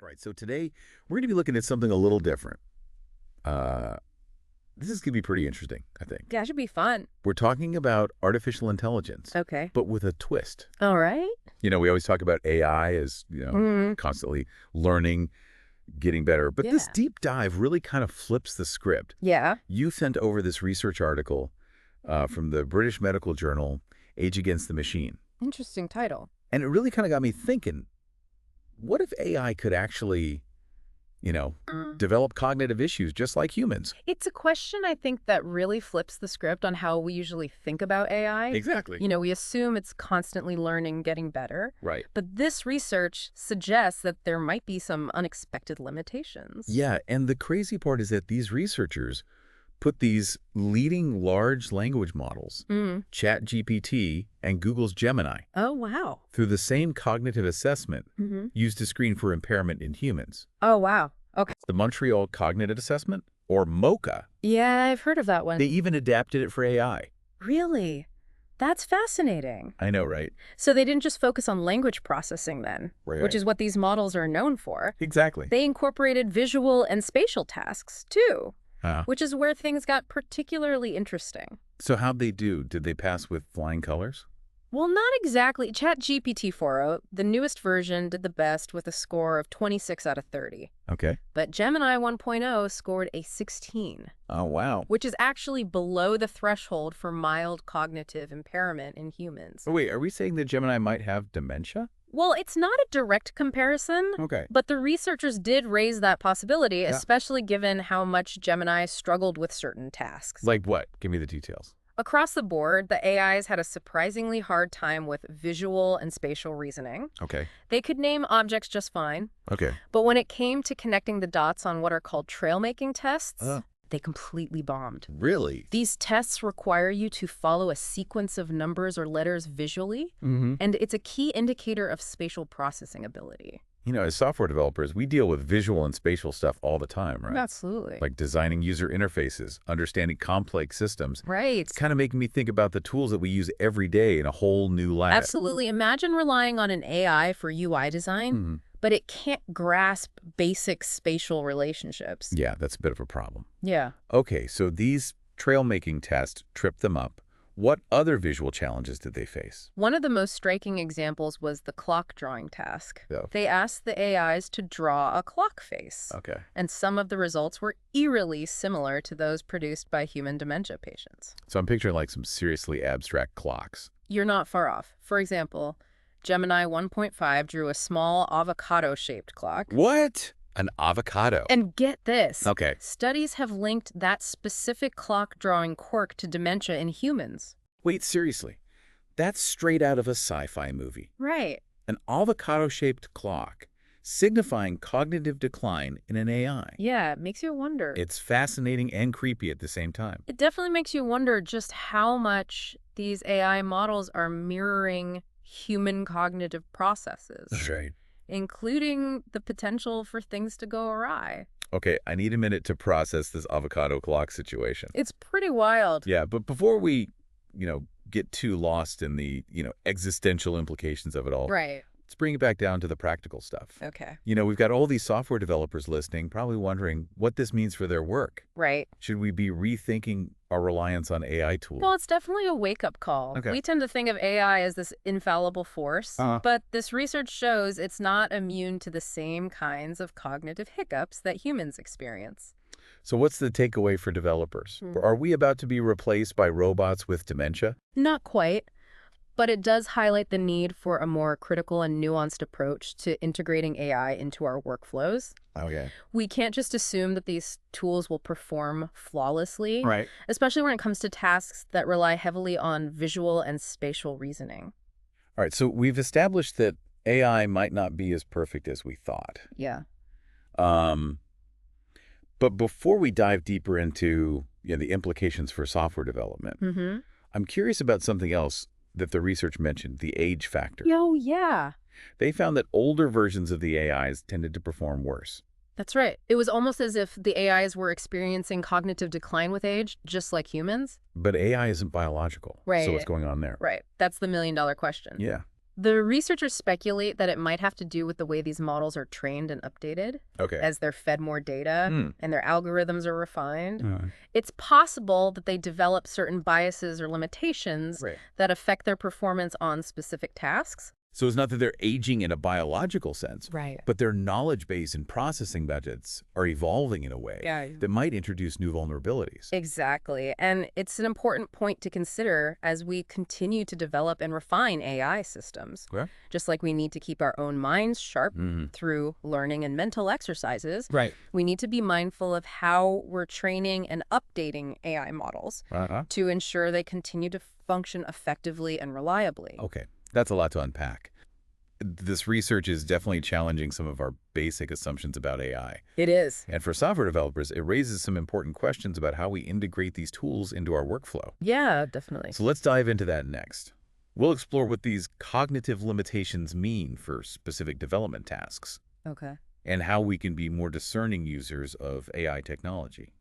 right, so today we're going to be looking at something a little different. Uh, this is going to be pretty interesting, I think. Yeah, it should be fun. We're talking about artificial intelligence, Okay. but with a twist. All right. You know, we always talk about AI as, constantly learning, getting better. But this Yeah. deep dive really kind of flips the script. Yeah. You sent over this research article from the British Medical Journal, Age Against the Machine. Interesting title. And it really kind of got me thinking, what if AI could actually, develop cognitive issues just like humans? It's a question, I think, that really flips the script on how we usually think about AI. Exactly. We assume it's constantly learning, getting better. Right. But this research suggests that there might be some unexpected limitations. Yeah, and the crazy part is that these researchers put these leading large language models, ChatGPT and Google's Gemini, Oh, wow. through the same cognitive assessment Mm-hmm. used to screen for impairment in humans. Oh, wow. Okay. The Montreal Cognitive Assessment, or MoCA. Yeah, I've heard of that one. They even adapted it for AI. Really? That's fascinating. I know, right? So they didn't just focus on language processing then, Right. which is what these models are known for. Exactly. They incorporated visual and spatial tasks, too, Uh, which is where things got particularly interesting. so how'd they do? Did they pass with flying colors? Well, not exactly. ChatGPT 4.0, the newest version, did the best with a score of 26 out of 30. Okay. But Gemini 1.0 scored a 16, Oh, wow. which is actually below the threshold for mild cognitive impairment in humans. Oh, wait, are we saying that Gemini might have dementia? Well, it's not a direct comparison, Okay. but the researchers did raise that possibility, especially given how much Gemini struggled with certain tasks. Like what? Give me the details. Across the board, the AIs had a surprisingly hard time with visual and spatial reasoning. Okay. They could name objects just fine, Okay. but when it came to connecting the dots on what are called trail-making tests, they completely bombed. Really? These tests require you to follow a sequence of numbers or letters visually, and it's a key indicator of spatial processing ability. You know, as software developers, we deal with visual and spatial stuff all the time, right? Absolutely. Like designing user interfaces, understanding complex systems. Right. It's kind of making me think about the tools that we use every day in a whole new lab. Absolutely. Imagine relying on an AI for UI design, but it can't grasp basic spatial relationships. Yeah, that's a bit of a problem. Yeah. Okay, so these trail-making tests tripped them up. What other visual challenges did they face? One of the most striking examples was the clock drawing task. Yeah. They asked the AIs to draw a clock face, Okay. and some of the results were eerily similar to those produced by human dementia patients. So I'm picturing like some seriously abstract clocks. You're not far off. For example, Gemini 1.5 drew a small avocado-shaped clock. What? An avocado. And get this. Okay. Studies have linked that specific clock-drawing quirk to dementia in humans. Wait, seriously. That's straight out of a sci-fi movie. Right. An avocado-shaped clock signifying cognitive decline in an AI. Yeah, it makes you wonder. It's fascinating and creepy at the same time. It definitely makes you wonder just how much these AI models are mirroring human cognitive processes, Right. including the potential for things to go awry. Okay, I need a minute to process this avocado clock situation. It's pretty wild. Yeah, but before we, get too lost in the, existential implications of it all, Right. let's bring it back down to the practical stuff. Okay. We've got all these software developers listening, probably wondering what this means for their work. Right. Should we be rethinking our reliance on AI tools? Well, it's definitely a wake-up call. Okay. We tend to think of AI as this infallible force, but this research shows it's not immune to the same kinds of cognitive hiccups that humans experience. So what's the takeaway for developers? Are we about to be replaced by robots with dementia? Not quite, but it does highlight the need for a more critical and nuanced approach to integrating AI into our workflows. Okay. We can't just assume that these tools will perform flawlessly, Right. especially when it comes to tasks that rely heavily on visual and spatial reasoning. All right, so we've established that AI might not be as perfect as we thought. Yeah. But before we dive deeper into the implications for software development, I'm curious about something else that the research mentioned, the age factor. Oh, yeah. They found that older versions of the AIs tended to perform worse. That's right. It was almost as if the AIs were experiencing cognitive decline with age, just like humans. But AI isn't biological. Right. So what's going on there? Right. That's the million-dollar question. Yeah. The researchers speculate that it might have to do with the way these models are trained and updated as they're fed more data and their algorithms are refined. It's possible that they develop certain biases or limitations that affect their performance on specific tasks. So it's not that they're aging in a biological sense, Right. but their knowledge base and processing budgets are evolving in a way that might introduce new vulnerabilities. Exactly. And it's an important point to consider as we continue to develop and refine AI systems. Just like we need to keep our own minds sharp through learning and mental exercises, we need to be mindful of how we're training and updating AI models to ensure they continue to function effectively and reliably. Okay. That's a lot to unpack. This research is definitely challenging some of our basic assumptions about AI. It is. And for software developers, it raises some important questions about how we integrate these tools into our workflow. Yeah, definitely. So let's dive into that next. We'll explore what these cognitive limitations mean for specific development tasks. Okay. And how we can be more discerning users of AI technology.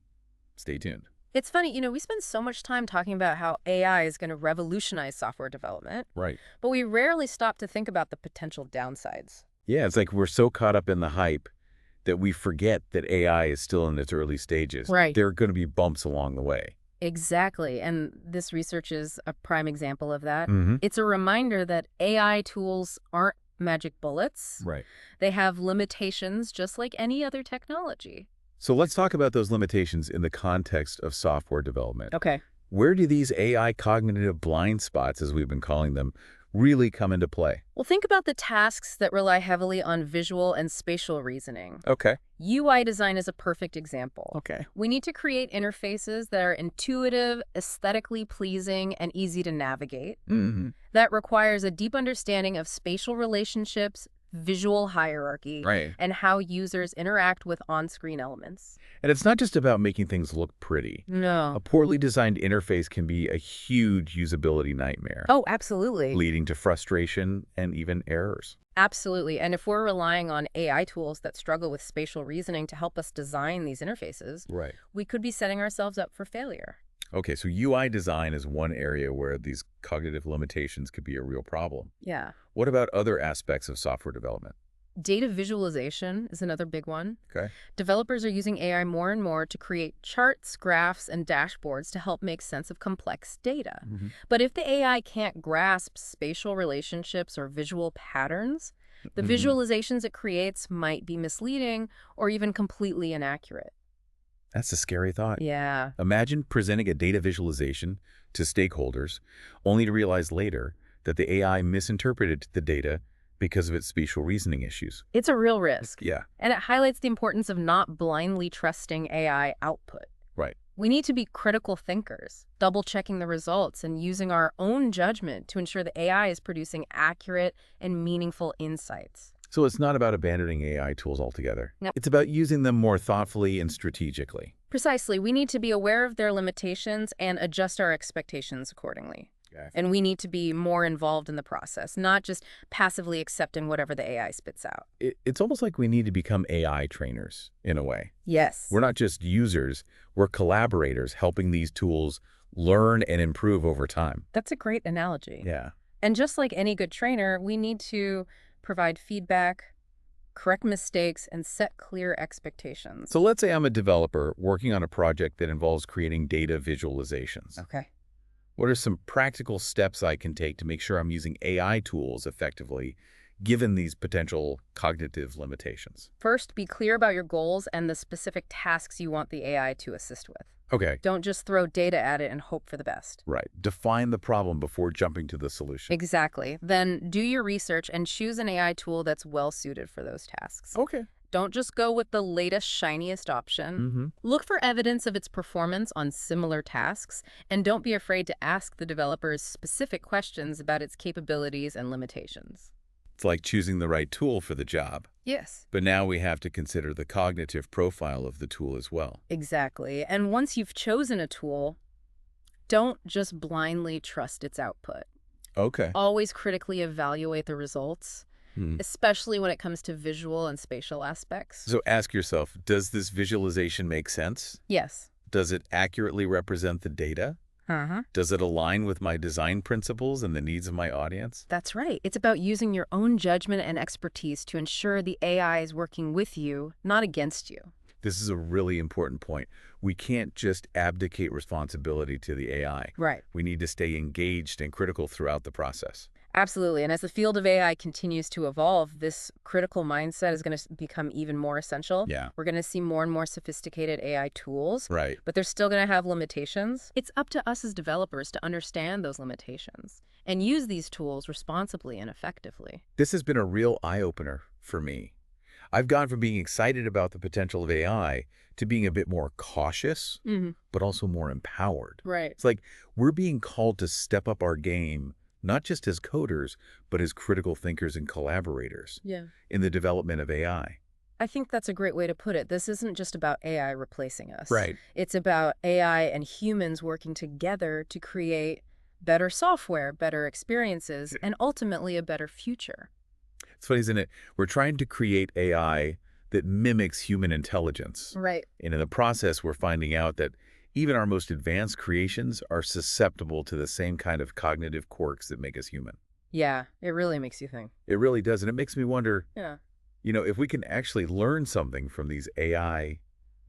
Stay tuned. It's funny, we spend so much time talking about how AI is going to revolutionize software development. But we rarely stop to think about the potential downsides. Yeah, it's like we're so caught up in the hype that we forget that AI is still in its early stages. There are going to be bumps along the way. Exactly. And this research is a prime example of that. It's a reminder that AI tools aren't magic bullets. They have limitations just like any other technology. So let's talk about those limitations in the context of software development. Okay. Where do these AI cognitive blind spots, as we've been calling them, really come into play? Well, think about the tasks that rely heavily on visual and spatial reasoning. Okay. UI design is a perfect example. Okay. We need to create interfaces that are intuitive, aesthetically pleasing, and easy to navigate. That requires a deep understanding of spatial relationships, visual hierarchy, and how users interact with on-screen elements. And it's not just about making things look pretty. No. A poorly designed interface can be a huge usability nightmare. Oh, absolutely. Leading to frustration and even errors. Absolutely. And if we're relying on AI tools that struggle with spatial reasoning to help us design these interfaces, we could be setting ourselves up for failure. Okay, so UI design is one area where these cognitive limitations could be a real problem. Yeah. What about other aspects of software development? Data visualization is another big one. Okay. Developers are using AI more and more to create charts, graphs, and dashboards to help make sense of complex data. But if the AI can't grasp spatial relationships or visual patterns, the visualizations it creates might be misleading or even completely inaccurate. That's a scary thought. Yeah. Imagine presenting a data visualization to stakeholders, only to realize later that the AI misinterpreted the data because of its spatial reasoning issues. It's a real risk. Yeah. And it highlights the importance of not blindly trusting AI output. We need to be critical thinkers, double-checking the results and using our own judgment to ensure the AI is producing accurate and meaningful insights. So it's not about abandoning AI tools altogether. No. It's about using them more thoughtfully and strategically. Precisely. We need to be aware of their limitations and adjust our expectations accordingly. Okay. And we need to be more involved in the process, not just passively accepting whatever the AI spits out. It's almost like we need to become AI trainers, in a way. Yes. We're not just users, we're collaborators helping these tools learn and improve over time. That's a great analogy. Yeah. And just like any good trainer, we need to provide feedback, correct mistakes, and set clear expectations. So let's say I'm a developer working on a project that involves creating data visualizations. Okay. What are some practical steps I can take to make sure I'm using AI tools effectively, given these potential cognitive limitations? First, be clear about your goals and the specific tasks you want the AI to assist with. Okay. Don't just throw data at it and hope for the best. Right. Define the problem before jumping to the solution. Exactly. Then do your research and choose an AI tool that's well suited for those tasks. Okay. Don't just go with the latest, shiniest option. Look for evidence of its performance on similar tasks, and don't be afraid to ask the developers specific questions about its capabilities and limitations. It's like choosing the right tool for the job. Yes. But now we have to consider the cognitive profile of the tool as well. Exactly. And once you've chosen a tool, don't just blindly trust its output. Okay. Always critically evaluate the results, especially when it comes to visual and spatial aspects. So ask yourself, does this visualization make sense? Yes. Does it accurately represent the data? Uh-huh. Does it align with my design principles and the needs of my audience? That's right. It's about using your own judgment and expertise to ensure the AI is working with you, not against you. This is a really important point. We can't just abdicate responsibility to the AI. Right. We need to stay engaged and critical throughout the process. Absolutely. And as the field of AI continues to evolve, this critical mindset is going to become even more essential. Yeah. We're going to see more and more sophisticated AI tools, Right. but they're still going to have limitations. It's up to us as developers to understand those limitations and use these tools responsibly and effectively. This has been a real eye-opener for me. I've gone from being excited about the potential of AI to being a bit more cautious, but also more empowered. Right. It's like we're being called to step up our game, not just as coders, but as critical thinkers and collaborators in the development of AI. I think that's a great way to put it. This isn't just about AI replacing us. Right. It's about AI and humans working together to create better software, better experiences, and ultimately a better future. It's funny, isn't it? We're trying to create AI that mimics human intelligence. Right. And in the process, we're finding out that even our most advanced creations are susceptible to the same kind of cognitive quirks that make us human. Yeah, it really makes you think. It really does. And it makes me wonder, Yeah. if we can actually learn something from these AI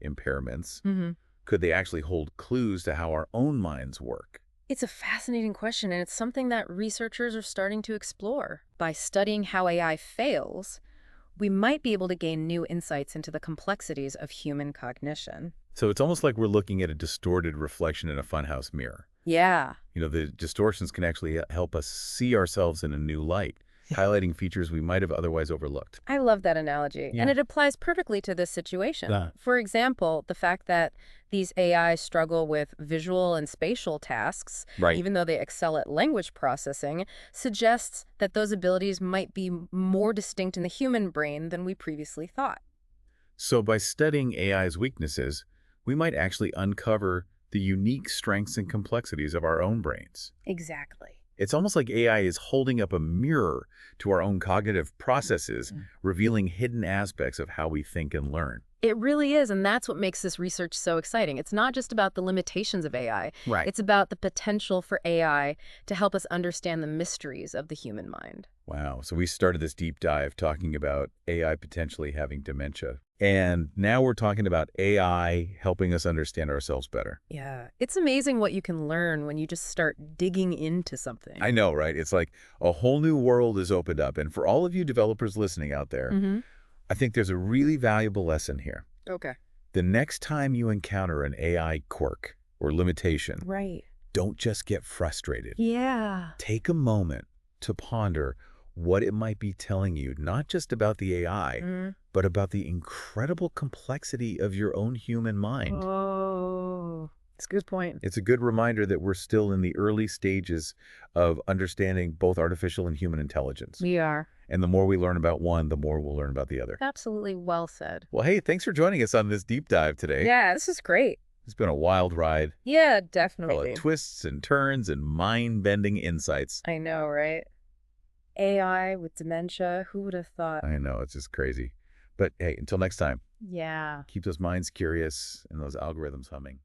impairments, could they actually hold clues to how our own minds work? It's a fascinating question, and it's something that researchers are starting to explore. By studying how AI fails, we might be able to gain new insights into the complexities of human cognition. So it's almost like we're looking at a distorted reflection in a funhouse mirror. Yeah. The distortions can actually help us see ourselves in a new light, highlighting features we might have otherwise overlooked. I love that analogy, Yeah. and it applies perfectly to this situation. Yeah. For example, the fact that these AIs struggle with visual and spatial tasks, Right. even though they excel at language processing, suggests that those abilities might be more distinct in the human brain than we previously thought. So by studying AI's weaknesses, we might actually uncover the unique strengths and complexities of our own brains. Exactly. It's almost like AI is holding up a mirror to our own cognitive processes, revealing hidden aspects of how we think and learn. It really is, and that's what makes this research so exciting. It's not just about the limitations of AI. Right. It's about the potential for AI to help us understand the mysteries of the human mind. Wow. So we started this deep dive talking about AI potentially having dementia. And now we're talking about AI helping us understand ourselves better. Yeah, it's amazing what you can learn when you just start digging into something. I know, right? It's like a whole new world is opened up. And for all of you developers listening out there, I think there's a really valuable lesson here. Okay. The next time you encounter an AI quirk or limitation, Right. don't just get frustrated. Yeah. Take a moment to ponder what it might be telling you, not just about the AI, but about the incredible complexity of your own human mind. Oh, that's a good point. It's a good reminder that we're still in the early stages of understanding both artificial and human intelligence. We are. And the more we learn about one, the more we'll learn about the other. Absolutely well said. Well, hey, thanks for joining us on this deep dive today. Yeah, this is great. It's been a wild ride, Yeah, full definitely. of twists and turns and mind-bending insights. I know, right? AI with dementia, who would have thought? I know, it's just crazy. But hey, until next time, Yeah. keep those minds curious and those algorithms humming.